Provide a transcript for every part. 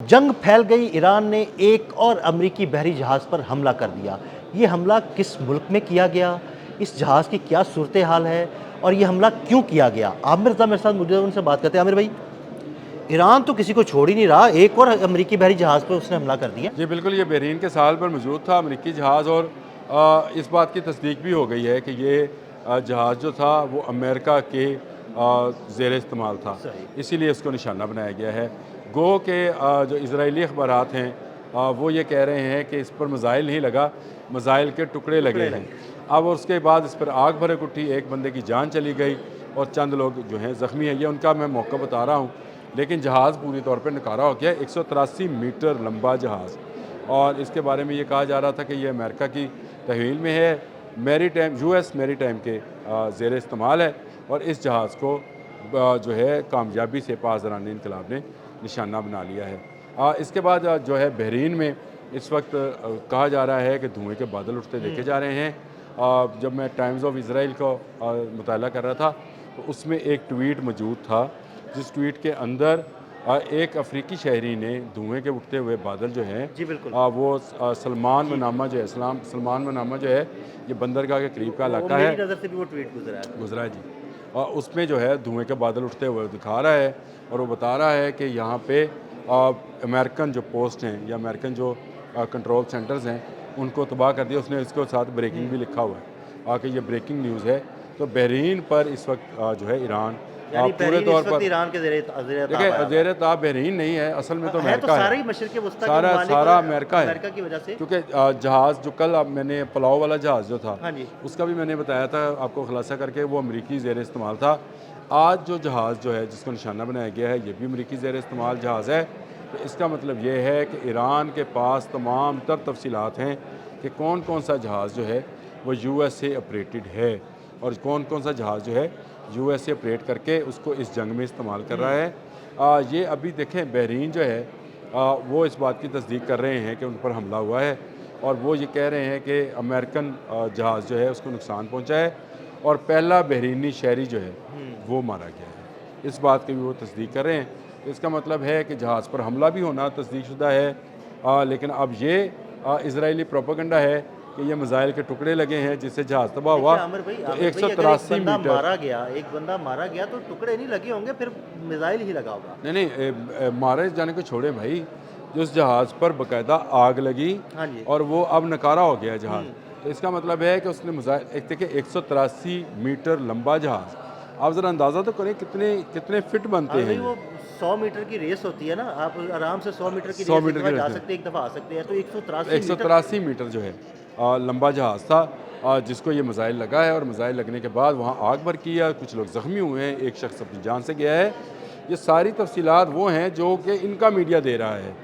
जंग फैल गई। ईरान ने एक और अमरीकी बहरी जहाज़ पर हमला कर दिया। ये हमला किस मुल्क में किया गया, इस जहाज़ की क्या सूरत हाल है और ये हमला क्यों किया गया? आमिर साहब मेरे साथ मुझे उनसे बात करते हैं। आमिर भाई, ईरान तो किसी को छोड़ ही नहीं रहा, एक और अमरीकी बहरी जहाज़ पर उसने हमला कर दिया। जी बिल्कुल, ये बहरीन के साहल पर मौजूद था अमरीकी जहाज़ और इस बात की तस्दीक भी हो गई है कि ये जहाज़ जो था वो अमेरिका के ज़ेर इस्तेमाल था, सही। इसीलिए इसको निशाना बनाया गया है। गो के जो इजरायली अखबारात हैं वो ये कह रहे हैं कि इस पर मिज़ाइल नहीं लगा, मिज़ाइल के टुकड़े लगे हैं। अब उसके बाद इस पर आग भड़क उठी, एक बंदे की जान चली गई और चंद लोग जो हैं ज़ख्मी हैं। ये उनका मैं मौका बता रहा हूँ, लेकिन जहाज़ पूरी तौर पर नकारा हो गया। 183 मीटर लंबा जहाज़, और इसके बारे में ये कहा जा रहा था कि ये अमेरिका की तहवील में है, maritime US maritime के ज़ेर इस्तेमाल है। और इस जहाज़ को जो है कामयाबी से पासदारान इनकलाब ने निशाना बना लिया है। इसके बाद जो है बहरीन में इस वक्त कहा जा रहा है कि धुएँ के बादल उठते देखे जा रहे हैं। जब मैं टाइम्स ऑफ इसराइल को मुताला कर रहा था तो उसमें एक ट्वीट मौजूद था, जिस ट्वीट के अंदर एक अफ्रीकी शहरी ने धुएं के उठते हुए बादल जो हैं जी बिल्कुल। वो सलमान मनामा जो है सलमान मनामा जो है, ये बंदरगाह के करीब का इलाका है, मेरी नज़र से भी वो ट्वीट गुजरा है जी। और उसमें जो है धुएं के बादल उठते हुए दिखा रहा है और वो बता रहा है कि यहाँ पे अमेरिकन जो पोस्ट हैं या अमेरिकन जो कंट्रोल सेंटर्स हैं उनको तबाह कर दिया। उसने इसके साथ ब्रेकिंग भी लिखा हुआ है कि ये ब्रेकिंग न्यूज़ है। तो बहरीन पर इस वक्त जो है ईरान यानी पूरे तौर पर ईरान के देखिए ज़ेर ताब बहरीन नहीं है, असल में तो अमेरिका है, सारा अमेरिका है, की वजह से। क्योंकि जहाज़ जो कल अब मैंने पुलाव वाला जहाज़ जो था हाँ जी। उसका भी मैंने बताया था आपको खुलासा करके, वो अमरीकी ज़ेर इस्तेमाल था। आज जो जहाज़ जो है जिसको निशाना बनाया गया है ये भी अमरीकी ज़ेर इस्तेमाल जहाज़ है। तो इसका मतलब ये है कि ईरान के पास तमाम तर तफसीलात हैं कि कौन कौन सा जहाज़ जो है वो US से ऑपरेटेड है और कौन कौन सा जहाज़ जो है US से ऑपरेट करके उसको इस जंग में इस्तेमाल कर रहा है। ये अभी देखें बहरीन जो है वो इस बात की तस्दीक कर रहे हैं कि उन पर हमला हुआ है और वो ये कह रहे हैं कि अमेरिकन जहाज़ जो है उसको नुकसान पहुंचा है और पहला बहरीनी शहरी जो है वो मारा गया है। इस बात की भी वो तस्दीक कर रहे हैं। तो इसका मतलब है कि जहाज़ पर हमला भी होना तस्दीक शुदा है, लेकिन अब ये इजरायली प्रोपेगेंडा है कि ये मिज़ाइल के टुकड़े लगे हैं जिससे जहाज़ तबाह हुआ। तो 183 मीटर एक बंदा मारा गया तो टुकड़े नहीं लगे होंगे, फिर मिसाइल ही लगा होगा। नहीं, मारे जाने को छोड़े भाई, जो उस जहाज़ पर बाकायदा आग लगी। हाँ जी। और वो अब नकारा हो गया जहाज़। तो इसका मतलब है कि उसने एक देखिए 183 मीटर लंबा जहाज़, आप ज़रा अंदाज़ा तो करें कितने कितने फिट बनते हैं वो ये। 100 मीटर की रेस होती है ना, आप आराम से 100 मीटर की 100 रेस मीटर एक की दफ़ा जा रेस सकते हैं, एक दफ़ा आ सकते हैं, तो 183 183 मीटर जो है लंबा जहाज़ था जिसको ये मिज़ाइल लगा है। और मिज़ाइल लगने के बाद वहाँ आग भड़की है, कुछ लोग ज़ख्मी हुए हैं, एक शख्स अपनी जान से गया है। ये सारी तफसीलात वो हैं जो कि इनका मीडिया दे रहा है।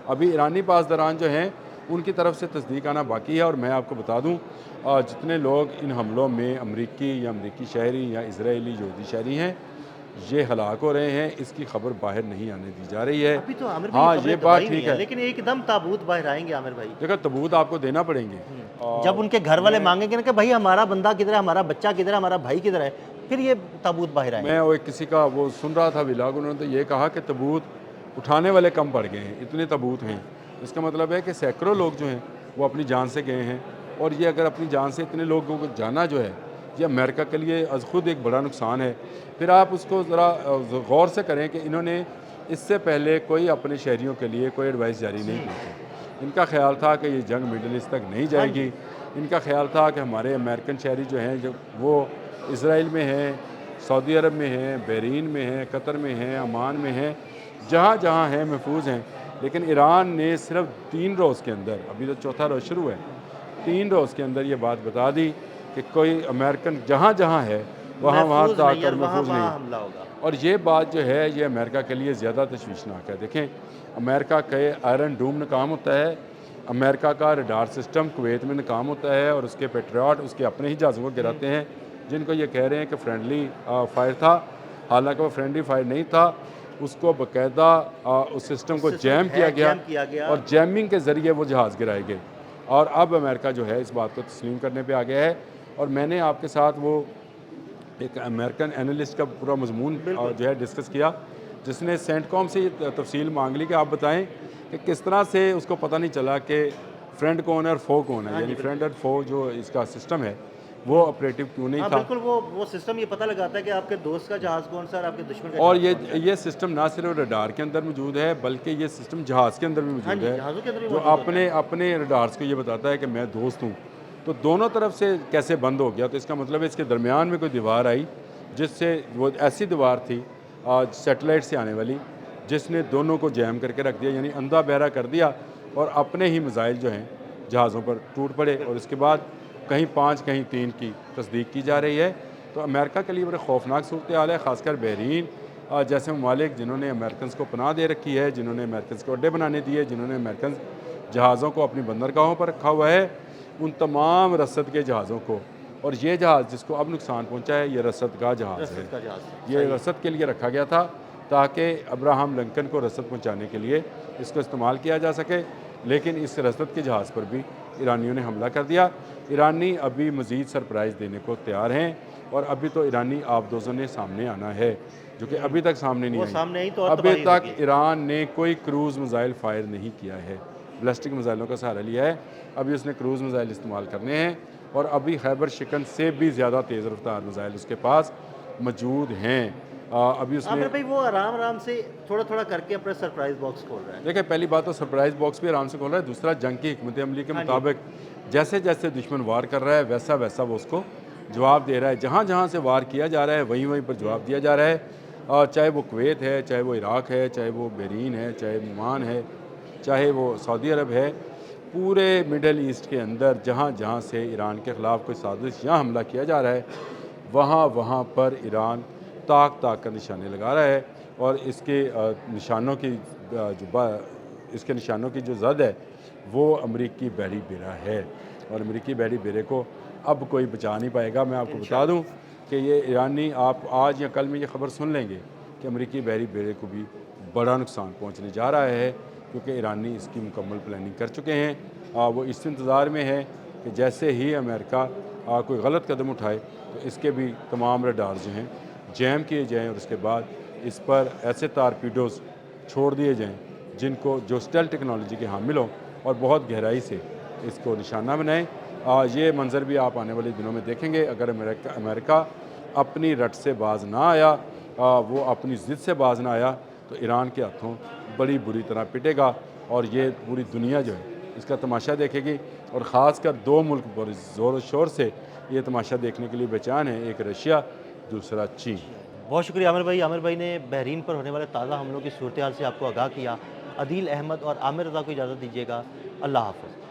अभी ईरानी पासदारान जो हैं उनकी तरफ से तस्दीक आना बाकी है। और मैं आपको बता दूँ जितने लोग इन हमलों में अमरीकी या अमरीकी शहरी या इसराइली यहूदी शहरी हैं ये हलाक हो रहे हैं, इसकी खबर बाहर नहीं आने दी जा रही है। अभी तो आमिर भाई हाँ, ये बात ठीक है, लेकिन एकदम ताबूत बाहर आएंगे आमिर भाई। देखो तबूत आपको देना पड़ेंगे। जब उनके घर वाले मांगेंगे ना कि भाई हमारा बंदा किधर है, हमारा बच्चा किधर है, हमारा भाई किधर है, फिर ये ताबूत बाहर आएंगे। मैं वो किसी का वो सुन रहा था व्लॉग, उन्होंने तो ये कहा कि तबूत उठाने वाले कम पड़ गए हैं, इतने तबूत हैं। इसका मतलब है कि सैकड़ों लोग जो हैं वो अपनी जान से गए हैं। और ये अगर अपनी जान से इतने लोगों को जाना जो है ये अमेरिका के लिए ख़ुद एक बड़ा नुकसान है। फिर आप उसको ज़रा गौर से करें कि इन्होंने इससे पहले कोई अपने शहरियों के लिए कोई एडवाइस जारी नहीं की थी। इनका ख्याल था कि ये जंग मिडल ईस्ट तक नहीं जाएगी। इनका ख्याल था कि हमारे अमेरिकन शहरी जो हैं जो वो इसराइल में हैं, सऊदी अरब में हैं, बहरीन में हैं, कतर में हैं, ओमान में हैं, जहाँ जहाँ हैं महफूज हैं। लेकिन ईरान ने सिर्फ 3 रोज़ के अंदर, अभी तो चौथा रोज़ शुरू है, 3 रोज़ के अंदर ये बात बता दी कि कोई अमेरिकन जहाँ जहाँ है वहाँ वहाँ ताकर महफूज नहीं हमला होगा। और ये बात जो है ये अमेरिका के लिए ज़्यादा तशवीशनाक है। देखें, अमेरिका के आयरन डूम नाकाम होता है, अमेरिका का रडार सिस्टम कुवैत में नाकाम होता है और उसके पेट्रियट उसके अपने ही जहाज़ों को गिराते हैं, जिनको ये कह रहे हैं कि फ्रेंडली फायर था। हालांकि वो फ्रेंडली फायर नहीं था, उसको बाकायदा उस सिस्टम को जैम किया गया और जैमिंग के ज़रिए वो जहाज़ गिराए गए। और अब अमेरिका जो है इस बात को तस्लीम करने पे आ गया है। और मैंने आपके साथ वो एक अमेरिकन एनालिस्ट का पूरा मजमून जो है डिस्कस किया, जिसने सेंटकॉम से ये तफसील मांग ली कि आप बताएं कि किस तरह से उसको पता नहीं चला कि फ्रेंड कौन है और फो कौन है, यानी फ्रेंड और फो जो इसका सिस्टम है वो ऑपरेटिव क्यों नहीं हाँ था। बिल्कुल, वो सिस्टम ये पता लगाता है कि आपके दोस्त का जहाज़ कौन सा है और आपके दुश्मन का और जहाज़ कौन सा है। ये सिस्टम ना सिर्फ रडार के अंदर मौजूद है बल्कि ये सिस्टम जहाज़ के अंदर भी हाँ मौजूद जी, है, जहाज़ों के अंदर भी जो मौजूद होता अपने है। अपने रडार्स को ये बताता है कि मैं दोस्त हूँ। तो दोनों तरफ से कैसे बंद हो गया, तो इसका मतलब है इसके दरमियान में कोई दीवार आई, जिससे वो ऐसी दीवार थी सैटेलाइट से आने वाली, जिसने दोनों को जैम करके रख दिया, यानी अंधा बहरा कर दिया, और अपने ही मिसाइल जो हैं जहाज़ों पर टूट पड़े। और इसके बाद कहीं 5 कहीं 3 की तस्दीक की जा रही है। तो अमेरिका के लिए बड़े खौफनाक सूरत हाल है, ख़ासकर बहरीन जैसे ममालिक जिन्होंने अमेरिकन को पनाह दे रखी है, जिन्होंने अमेरिकन को अड्डे बनाने दिए, जिन्होंने अमेरिकन जहाज़ों को अपनी बंदरगाहों पर रखा हुआ है, उन तमाम रसद के जहाज़ों को, और ये जहाज़ जिसको अब नुकसान पहुंचा है ये रसद का जहाज़ है। रसद का जहाज़। ये रसद के लिए रखा गया था ताकि अब्राहम लिंकन को रसद पहुंचाने के लिए इसको इस्तेमाल किया जा सके, लेकिन इस रसद के जहाज़ पर भी ईरानियों ने हमला कर दिया। ईरानी अभी मज़ीद सरप्राइज़ देने को तैयार हैं, और अभी तो ईरानी आबदोज़ों ने सामने आना है जो कि अभी तक सामने नहीं वो आई। सामने आई तो और अभी तबाही तक होगी। ईरान ने कोई क्रूज़ मिसाइल फायर नहीं किया है, बैलिस्टिक मिसाइलों का सहारा लिया है। अभी उसने क्रूज़ मिसाइल इस्तेमाल करने हैं, और अभी खैबर शिकन से भी ज़्यादा तेज़ रफ्तार मिसाइल उसके पास मौजूद हैं। अभी उसने आमिर भाई वो आराम आराम से थोड़ा थोड़ा करके अपना सरप्राइज बॉक्स खोल रहा है। देखिए, पहली बात तो सरप्राइज बॉक्स भी आराम से खोल रहा है, दूसरा जंग की हिकमत अमली के हाँ जी। मुताबिक जैसे जैसे दुश्मन वार कर रहा है वैसा वैसा वो उसको जवाब दे रहा है। जहाँ जहाँ से वार किया जा रहा है वहीं वहीं पर जवाब दिया जा रहा है, और चाहे वो कुवैत है, चाहे वो इराक है, चाहे वो बहरीन है, चाहे ओमान है, चाहे वो सऊदी अरब है, पूरे मिडल ईस्ट के अंदर जहाँ जहाँ से ईरान के ख़िलाफ़ कोई साजिश या हमला किया जा रहा है, वहाँ वहाँ पर ईरान ताक ताक का निशाने लगा रहा है, और इसके निशानों की इसके निशानों की जो जद है वो अमरीकी बहरी बेड़ा है, और अमरीकी बहरी बेड़े को अब कोई बचा नहीं पाएगा। मैं आपको बता दूं कि ये ईरानी, आप आज या कल में ये ख़बर सुन लेंगे कि अमरीकी बहरी बेड़े को भी बड़ा नुकसान पहुंचने जा रहा है, क्योंकि ईरानी इसकी मुकम्मल प्लानिंग कर चुके हैं। वो इस इंतज़ार में है कि जैसे ही अमेरिका कोई गलत कदम उठाए तो इसके भी तमाम रडार जो हैं जैम किए जाएँ, और उसके बाद इस पर ऐसे टारपीडोज़ छोड़ दिए जाएँ जिनको जो स्टेल्थ टेक्नोलॉजी के हामिल हों, और बहुत गहराई से इसको निशाना बनाएं। ये मंज़र भी आप आने वाले दिनों में देखेंगे। अगर अमेरिका अपनी रट से बाज ना आया, वो अपनी ज़िद से बाज ना आया, तो ईरान के हाथों बड़ी बुरी तरह पिटेगा, और ये पूरी दुनिया जो है इसका तमाशा देखेगी। और ख़ासकर 2 मुल्क बड़े ज़ोर शोर से ये तमाशा देखने के लिए बेचैन है, एक रशिया, दूसरा चीन। बहुत शुक्रिया आमिर भाई ने बहरीन पर होने वाले ताज़ा हमलों की सूरत हाल से आपको आगाह किया। अदील अहमद और आमिर रज़ा को इजाज़त दीजिएगा। अल्लाह हाफ़िज़।